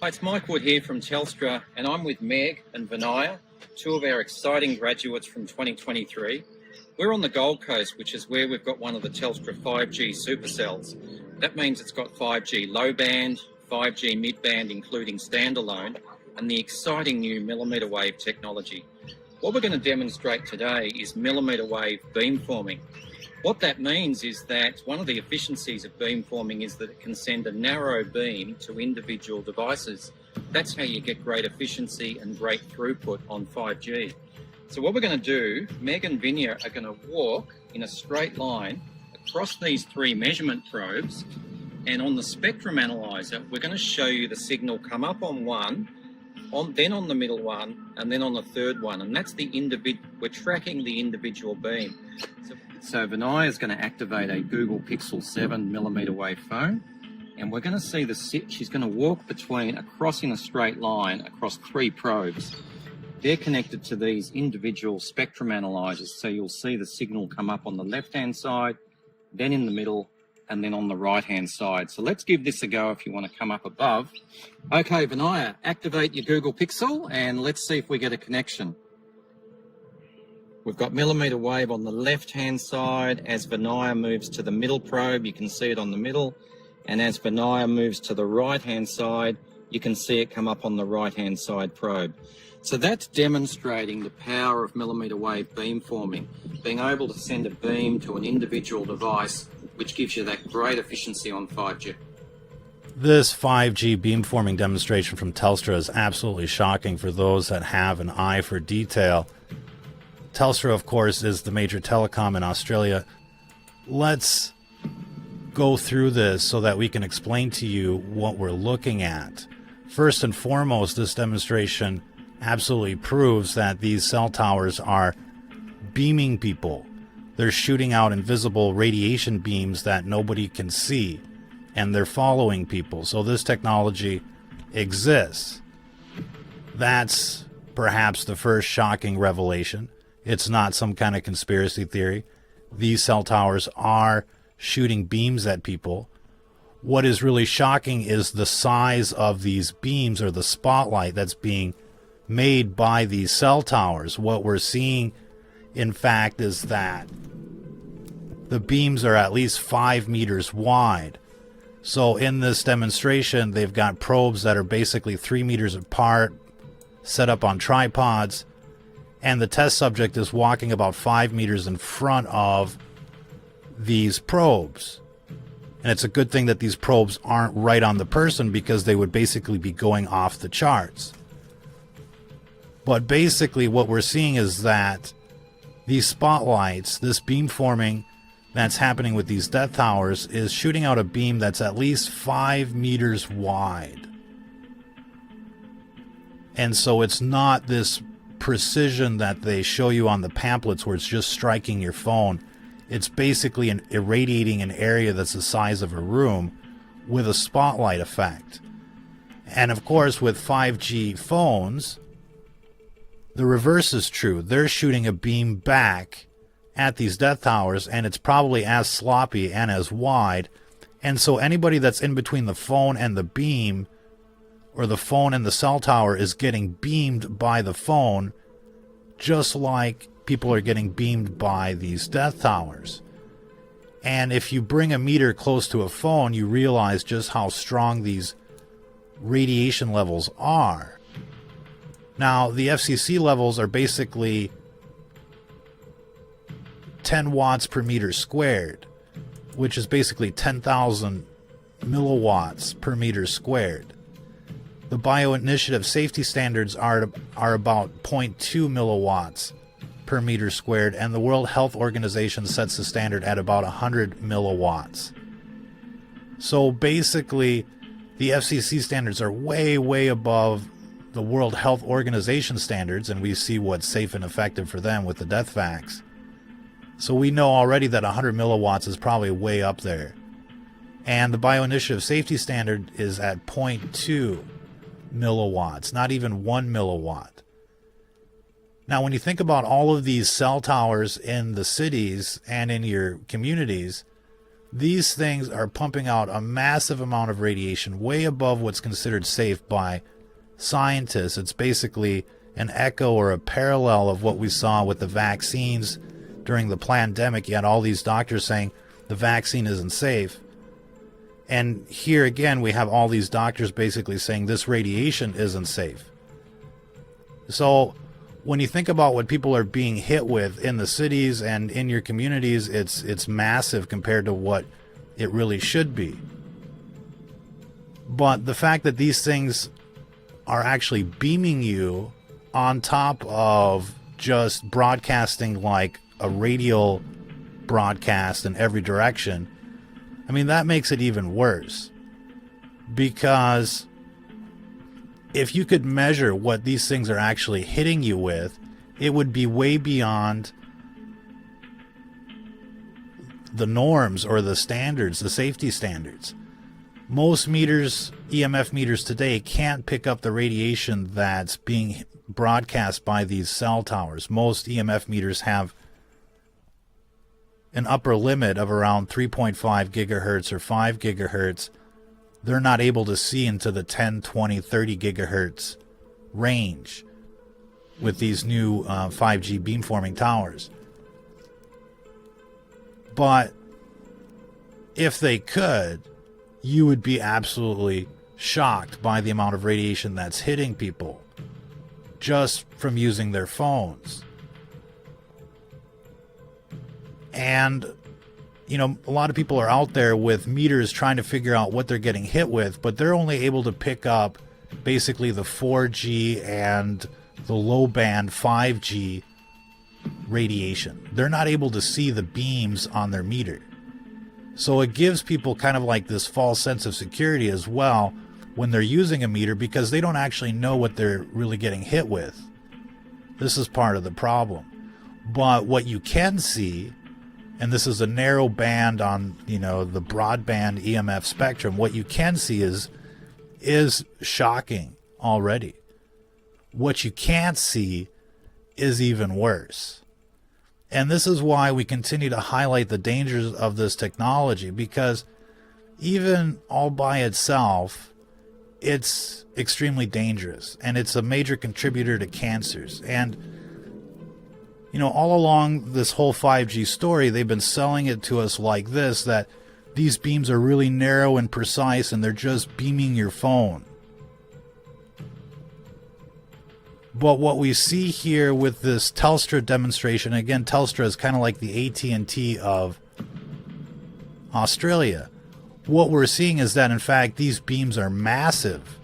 Hi, it's Mike Wood here from Telstra, and I'm with Meg and Vinaya, two of our exciting graduates from 2023. We're on the Gold Coast, which is where we've got one of the Telstra 5G supercells. That means it's got 5G low band, 5G mid band, including standalone, and the exciting new millimetre wave technology. What we're going to demonstrate today is millimetre wave beamforming. What that means is that one of the efficiencies of beamforming is that it can send a narrow beam to individual devices. That's how you get great efficiency and great throughput on 5G. So what we're going to do, Meg and Vinya are going to walk in a straight line across these three measurement probes, and on the spectrum analyzer, we're going to show you the signal come up on one, then on the middle one, and then on the third one. And that's we're tracking the individual beam. So Vinaya is going to activate a Google Pixel 7 millimetre wave phone, and we're going to see she's going to walk across in a straight line across three probes. They're connected to these individual spectrum analyzers, so you'll see the signal come up on the left-hand side, then in the middle, and then on the right-hand side. So let's give this a go if you want to come up above. Okay, Vinaya, activate your Google Pixel, and let's see if we get a connection. We've got millimetre wave on the left-hand side. As Vinaya moves to the middle probe, you can see it on the middle. And as Vinaya moves to the right-hand side, you can see it come up on the right-hand side probe. So that's demonstrating the power of millimetre wave beamforming, being able to send a beam to an individual device, which gives you that great efficiency on 5G. This 5G beamforming demonstration from Telstra is absolutely shocking for those that have an eye for detail. Telstra, of course, is the major telecom in Australia. Let's go through this so that we can explain to you what we're looking at. First and foremost, this demonstration absolutely proves that these cell towers are beaming people. They're shooting out invisible radiation beams that nobody can see, and they're following people. So this technology exists. That's perhaps the first shocking revelation. It's not some kind of conspiracy theory. These cell towers are shooting beams at people. What is really shocking is the size of these beams, or the spotlight that's being made by these cell towers. What we're seeing, in fact, is that the beams are at least 5 meters wide. So in this demonstration, they've got probes that are basically 3 meters apart, set up on tripods, and the test subject is walking about 5 meters in front of these probes. And it's a good thing that these probes aren't right on the person, because they would basically be going off the charts. But basically what we're seeing is that these spotlights, this beamforming that's happening with these death towers, is shooting out a beam that's at least 5 meters wide. And so it's not this precision that they show you on the pamphlets where it's just striking your phone. It's basically irradiating an area that's the size of a room with a spotlight effect. And of course, with 5G phones, the reverse is true. They're shooting a beam back at these death towers, and it's probably as sloppy and as wide. And so anybody that's in between the phone and the beam, or the phone and the cell tower, is getting beamed by the phone, just like people are getting beamed by these death towers. And if you bring a meter close to a phone, you realize just how strong these radiation levels are. Now, the FCC levels are basically 10 watts per meter squared, which is basically 10,000 milliwatts per meter squared. The Bioinitiative safety standards are about 0.2 milliwatts per meter squared, and the World Health Organization sets the standard at about 100 milliwatts. So basically, the FCC standards are way, way above the World Health Organization standards, and we see what's safe and effective for them with the death vax. So we know already that 100 milliwatts is probably way up there. And the Bioinitiative safety standard is at 0.2 milliwatts, not even 1 milliwatt. Now, when you think about all of these cell towers in the cities and in your communities, These things are pumping out a massive amount of radiation, way above what's considered safe by scientists. It's basically an echo or a parallel of what we saw with the vaccines during the pandemic. You had all these doctors saying the vaccine isn't safe. And here again, we have all these doctors basically saying this radiation isn't safe. So when you think about what people are being hit with in the cities and in your communities, it's massive compared to what it really should be. But the fact that these things are actually beaming you on top of just broadcasting like a radial broadcast in every direction, I mean, that makes it even worse. Because if you could measure what these things are actually hitting you with, it would be way beyond the norms or the standards, the safety standards. Most meters, EMF meters today, can't pick up the radiation that's being broadcast by these cell towers. Most EMF meters have an upper limit of around 3.5 gigahertz or 5 gigahertz. They're not able to see into the 10, 20, 30 gigahertz range with these new 5G beamforming towers. But if they could, you would be absolutely shocked by the amount of radiation that's hitting people just from using their phones. And, you know, a lot of people are out there with meters trying to figure out what they're getting hit with, but they're only able to pick up basically the 4G and the low band 5G radiation. They're not able to see the beams on their meter. So it gives people kind of like this false sense of security as well when they're using a meter, because they don't actually know what they're really getting hit with. This is part of the problem. But what you can see, and this is a narrow band on, you know, the broadband EMF spectrum, what you can see is shocking already. What you can't see is even worse. And this is why we continue to highlight the dangers of this technology, because even all by itself, it's extremely dangerous, and it's a major contributor to cancers. And, you know, all along this whole 5G story, they've been selling it to us like this, that these beams are really narrow and precise, and they're just beaming your phone. But what we see here with this Telstra demonstration, again, Telstra is kind of like the AT&T of Australia. What we're seeing is that, in fact, these beams are massive.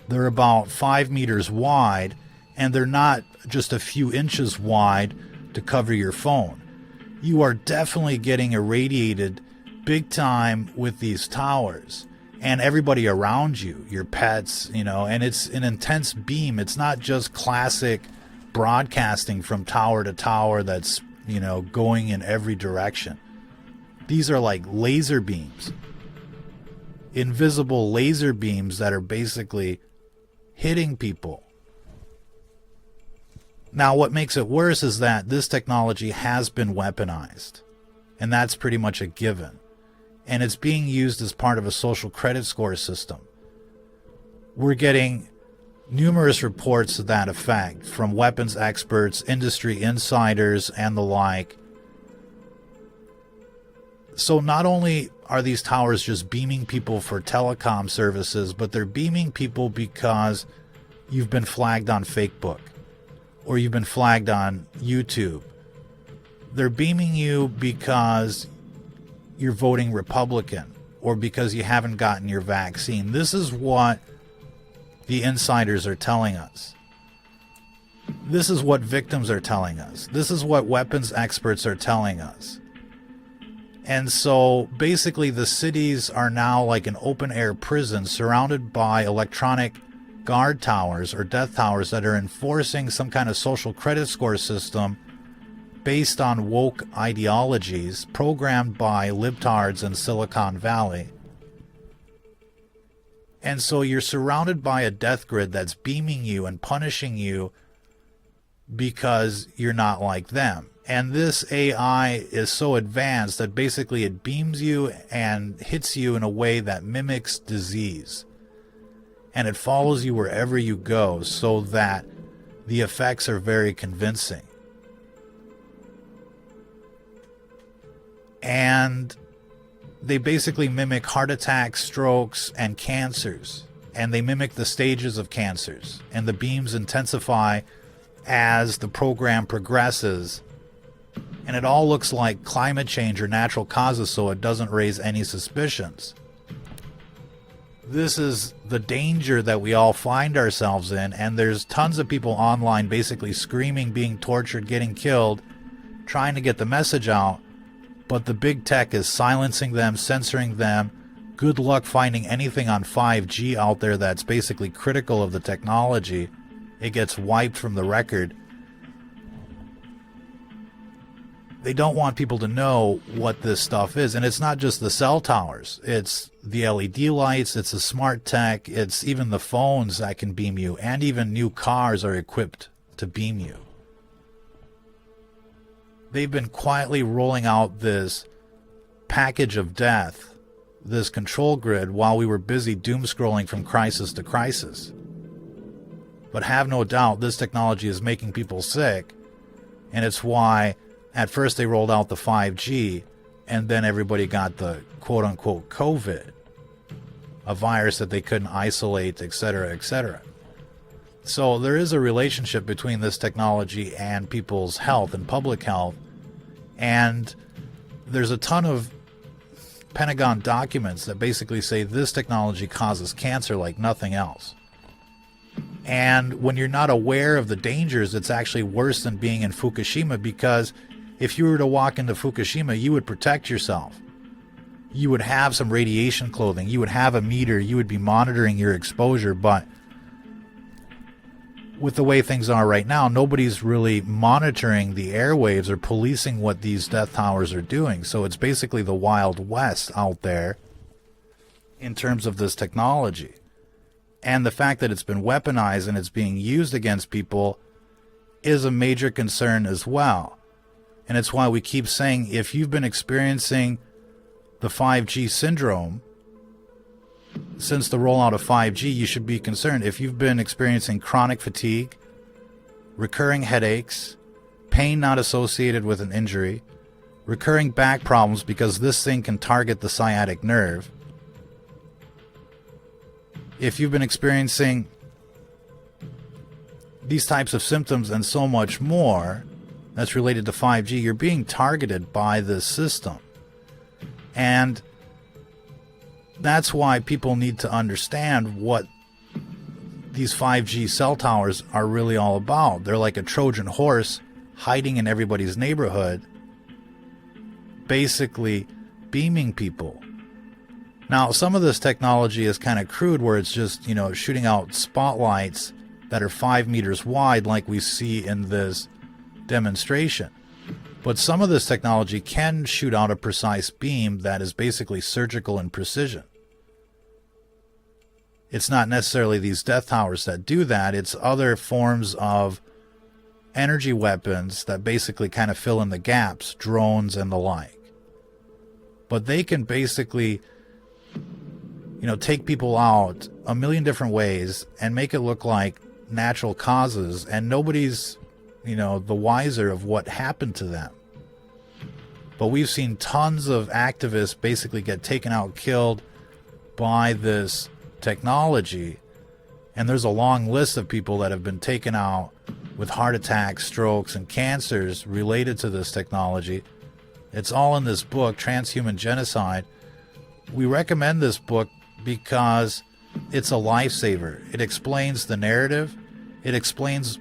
They're about 5 meters wide, and they're not just a few inches wide to cover your phone. You are definitely getting irradiated big time with these towers. And everybody around you, your pets, you know, and it's an intense beam. It's not just classic broadcasting from tower to tower that's, you know, going in every direction. These are like laser beams, invisible laser beams that are basically hitting people. Now, what makes it worse is that this technology has been weaponized, and that's pretty much a given. And it's being used as part of a social credit score system. We're getting numerous reports to that effect from weapons experts, industry insiders, and the like. So not only are these towers just beaming people for telecom services, but they're beaming people because you've been flagged on Facebook, or you've been flagged on YouTube. They're beaming you because you're voting Republican, or because you haven't gotten your vaccine. This is what the insiders are telling us. This is what victims are telling us. This is what weapons experts are telling us. And so basically the cities are now like an open air prison surrounded by electronic guard towers or death towers that are enforcing some kind of social credit score system based on woke ideologies programmed by libtards in Silicon Valley. And so you're surrounded by a death grid that's beaming you and punishing you because you're not like them. And this AI is so advanced that basically it beams you and hits you in a way that mimics disease. And it follows you wherever you go, so that the effects are very convincing. And they basically mimic heart attacks, strokes, and cancers. And they mimic the stages of cancers. And the beams intensify as the program progresses. And it all looks like climate change or natural causes, so it doesn't raise any suspicions. This is the danger that we all find ourselves in, and there's tons of people online basically screaming, being tortured, getting killed, trying to get the message out, but the big tech is silencing them, censoring them. Good luck finding anything on 5G out there that's basically critical of the technology. It gets wiped from the record. They don't want people to know what this stuff is. And it's not just the cell towers. It's the LED lights. It's the smart tech. It's even the phones that can beam you. And even new cars are equipped to beam you. They've been quietly rolling out this package of death, this control grid, while we were busy doom scrolling from crisis to crisis. But have no doubt this technology is making people sick. And it's why at first they rolled out the 5G, and then everybody got the quote-unquote COVID, a virus that they couldn't isolate, etc., etc. So there is a relationship between this technology and people's health and public health, and there's a ton of Pentagon documents that basically say this technology causes cancer like nothing else. And when you're not aware of the dangers, it's actually worse than being in Fukushima, because if you were to walk into Fukushima, you would protect yourself. You would have some radiation clothing. You would have a meter. You would be monitoring your exposure. But with the way things are right now, nobody's really monitoring the airwaves or policing what these death towers are doing. So it's basically the Wild West out there in terms of this technology. And the fact that it's been weaponized and it's being used against people is a major concern as well. And it's why we keep saying, if you've been experiencing the 5G syndrome since the rollout of 5G, you should be concerned. If you've been experiencing chronic fatigue, recurring headaches, pain not associated with an injury, recurring back problems because this thing can target the sciatic nerve, if you've been experiencing these types of symptoms and so much more that's related to 5G, you're being targeted by this system. And that's why people need to understand what these 5G cell towers are really all about. They're like a Trojan horse hiding in everybody's neighborhood, basically beaming people. Now, some of this technology is kind of crude, where it's just, shooting out spotlights that are 5 meters wide like we see in this demonstration. But some of this technology can shoot out a precise beam that is basically surgical in precision. It's not necessarily these death towers that do that. It's other forms of energy weapons that basically kind of fill in the gaps, drones and the like. But they can basically, take people out a million different ways and make it look like natural causes, and nobody's the wiser of what happened to them. But we've seen tons of activists basically get taken out, killed by this technology. And there's a long list of people that have been taken out with heart attacks, strokes, and cancers related to this technology. It's all in this book, Transhuman Genocide. We recommend this book because it's a lifesaver. It explains the narrative. It explains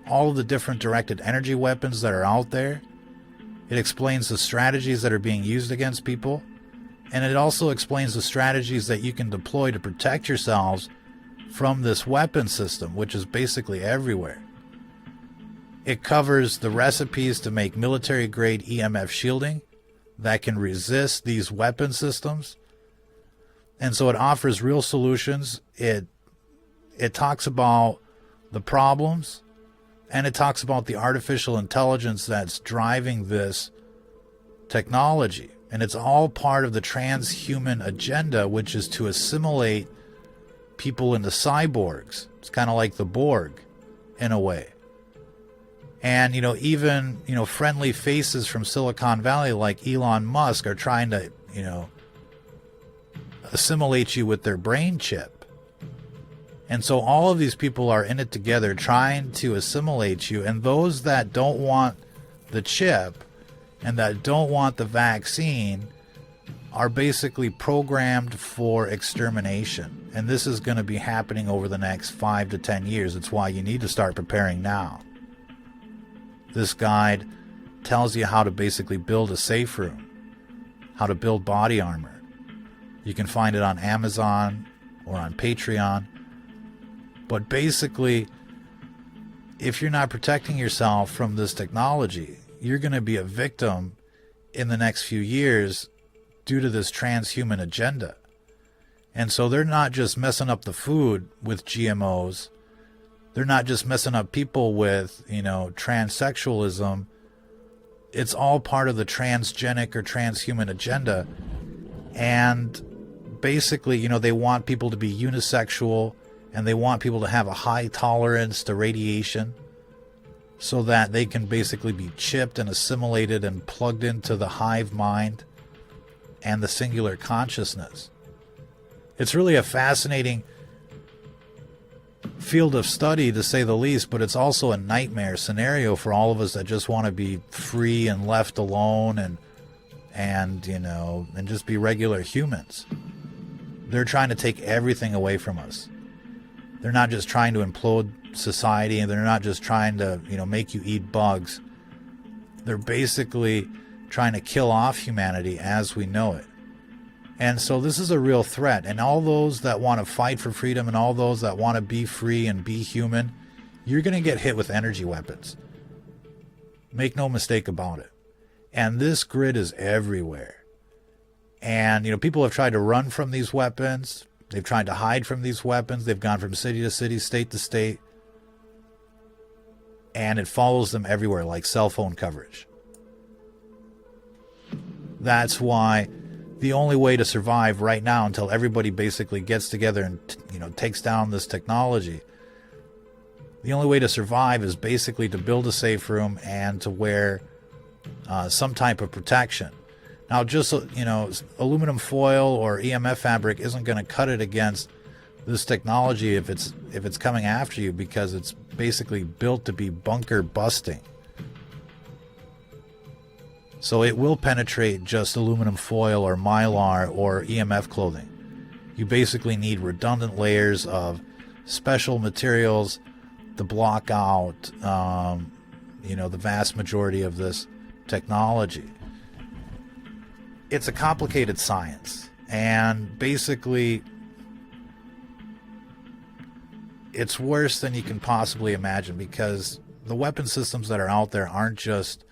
all of the different directed energy weapons that are out there. It explains the strategies that are being used against people. And it also explains the strategies that you can deploy to protect yourselves from this weapon system, which is basically everywhere. It covers the recipes to make military-grade EMF shielding that can resist these weapon systems. And so it offers real solutions. It talks about the problems, And it talks about the artificial intelligence that's driving this technology. And it's all part of the transhuman agenda, which is to assimilate people into cyborgs. It's kind of like the Borg, in a way. And, even, friendly faces from Silicon Valley like Elon Musk are trying to, assimilate you with their brain chip. And so all of these people are in it together trying to assimilate you. And those that don't want the chip and that don't want the vaccine are basically programmed for extermination. And this is going to be happening over the next 5 to 10 years. It's why you need to start preparing now. This guide tells you how to basically build a safe room, how to build body armor. You can find it on Amazon or on Patreon. But basically, if you're not protecting yourself from this technology, you're going to be a victim in the next few years due to this transhuman agenda. And so they're not just messing up the food with GMOs. They're not just messing up people with, transsexualism. It's all part of the transgenic or transhuman agenda. And basically, they want people to be unisexual, and they want people to have a high tolerance to radiation so that they can basically be chipped and assimilated and plugged into the hive mind and the singular consciousness. It's really a fascinating field of study, to say the least, but it's also a nightmare scenario for all of us that just want to be free and left alone and just be regular humans. They're trying to take everything away from us. They're not just trying to implode society, and they're not just trying to, make you eat bugs. They're basically trying to kill off humanity as we know it. And so this is a real threat. And all those that want to fight for freedom and all those that want to be free and be human, you're going to get hit with energy weapons. Make no mistake about it. And this grid is everywhere. And, people have tried to run from these weapons. They've tried to hide from these weapons. They've gone from city to city, state to state. And it follows them everywhere like cell phone coverage. That's why the only way to survive right now, until everybody basically gets together and takes down this technology, the only way to survive is basically to build a safe room and to wear some type of protection. Now, just, aluminum foil or EMF fabric isn't going to cut it against this technology if it's coming after you, because it's basically built to be bunker busting. So it will penetrate just aluminum foil or mylar or EMF clothing. You basically need redundant layers of special materials to block out, the vast majority of this technology. It's a complicated science, and basically it's worse than you can possibly imagine, because the weapon systems that are out there aren't just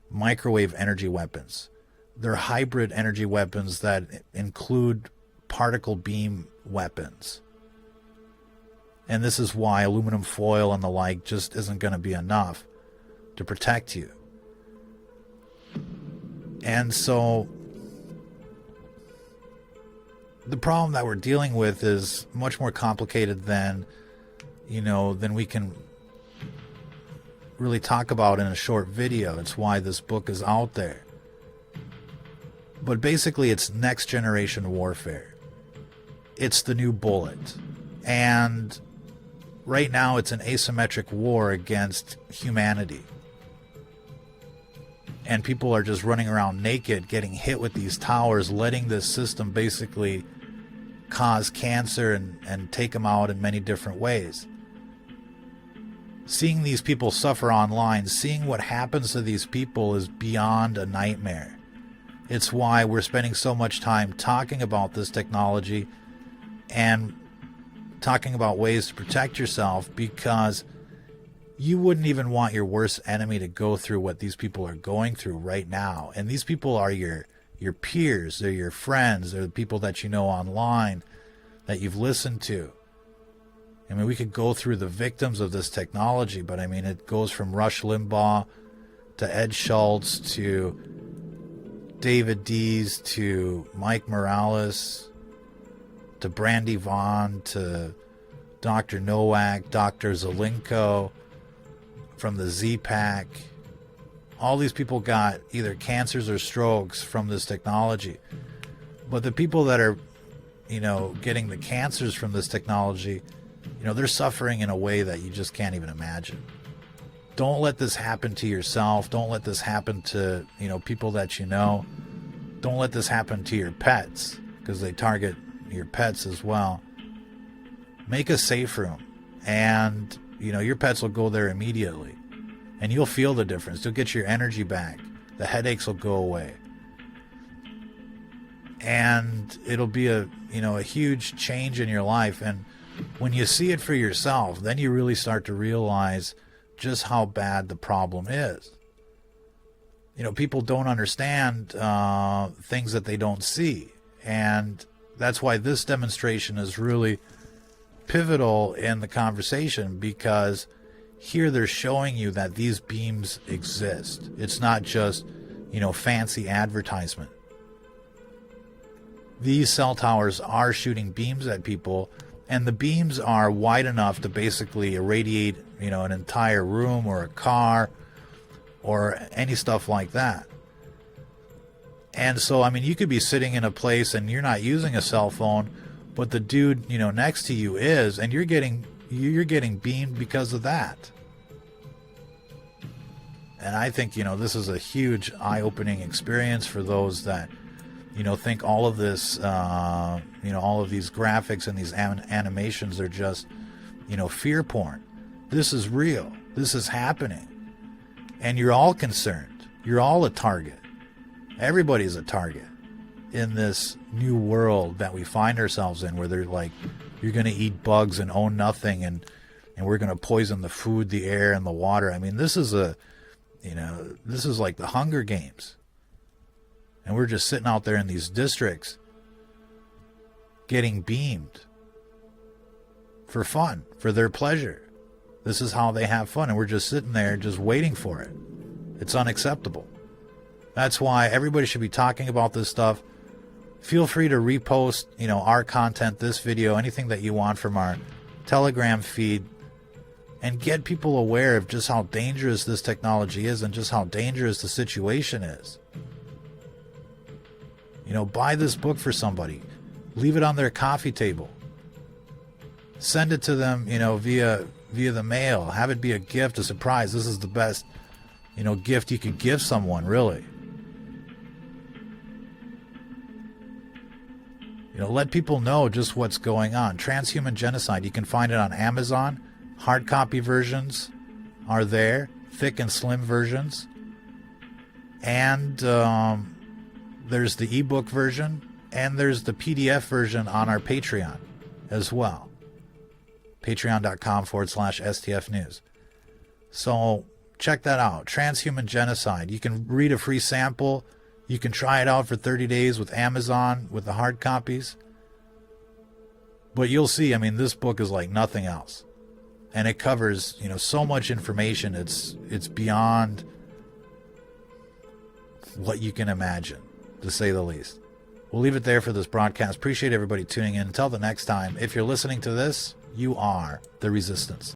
microwave energy weapons. They're hybrid energy weapons that include particle beam weapons. And this is why aluminum foil and the like just isn't going to be enough to protect you. And so the problem that we're dealing with is much more complicated than we can really talk about in a short video. It's why this book is out there. But basically, it's next generation warfare. It's the new bullet. And right now, it's an asymmetric war against humanity. And people are just running around naked, getting hit with these towers, letting this system basically cause cancer and take them out in many different ways. Seeing these people suffer online, seeing what happens to these people is beyond a nightmare. It's why we're spending so much time talking about this technology and talking about ways to protect yourself, because you wouldn't even want your worst enemy to go through what these people are going through right now. And these people are your peers, they're your friends, they're the people that you know online, that you've listened to. mean, we could go through the victims of this technology, but I mean, it goes from Rush Limbaugh to Ed Schultz to David Dees to Mike Morales to Brandy Vaughn to Dr. Nowak, Dr. Zelenko from the Z-Pack. All these people got either cancers or strokes from this technology. But the people that are, getting the cancers from this technology, they're suffering in a way that you just can't even imagine. Don't let this happen to yourself. Don't let this happen to, people that you know. Don't let this happen to your pets, because they target your pets as well. Make a safe room, and, your pets will go there immediately. And you'll feel the difference. You'll get your energy back. The headaches will go away. And it'll be a huge change in your life. And when you see it for yourself, then you really start to realize just how bad the problem is. People don't understand things that they don't see. And that's why this demonstration is really pivotal in the conversation, because here they're showing you that these beams exist. It's not just, fancy advertisement. These cell towers are shooting beams at people, and the beams are wide enough to basically irradiate, an entire room or a car or any stuff like that. And so, I mean, you could be sitting in a place and you're not using a cell phone, but the dude, next to you is, and you're getting beamed because of that. And I think, this is a huge eye-opening experience for those that, think all of this, all of these graphics and these animations are just, fear porn. This is real. This is happening. And you're all concerned. You're all a target. Everybody's a target in this new world that we find ourselves in, where they're like, you're going to eat bugs and own nothing, and we're going to poison the food, the air, and the water. I mean, this is like the Hunger Games. And we're just sitting out there in these districts getting beamed for fun, for their pleasure. This is how they have fun, and we're just sitting there just waiting for it. It's unacceptable. That's why everybody should be talking about this stuff. Feel free to repost, our content, this video, anything that you want from our Telegram feed, and get people aware of just how dangerous this technology is and just how dangerous the situation is. Buy this book for somebody. Leave it on their coffee table. Send it to them, via the mail. Have it be a gift, a surprise. This is the best, gift you could give someone, really. Let people know just what's going on. Transhuman genocide. You can find it on Amazon. Hard copy versions are there. Thick and slim versions. And there's the ebook version. And there's the PDF version on our Patreon as well. Patreon.com/STF News. So check that out. Transhuman genocide. You can read a free sample. You can try it out for 30 days with Amazon with the hard copies. But you'll see, I mean, this book is like nothing else. And it covers, so much information. It's beyond what you can imagine, to say the least. We'll leave it there for this broadcast. Appreciate everybody tuning in. Until the next time, if you're listening to this, you are the resistance.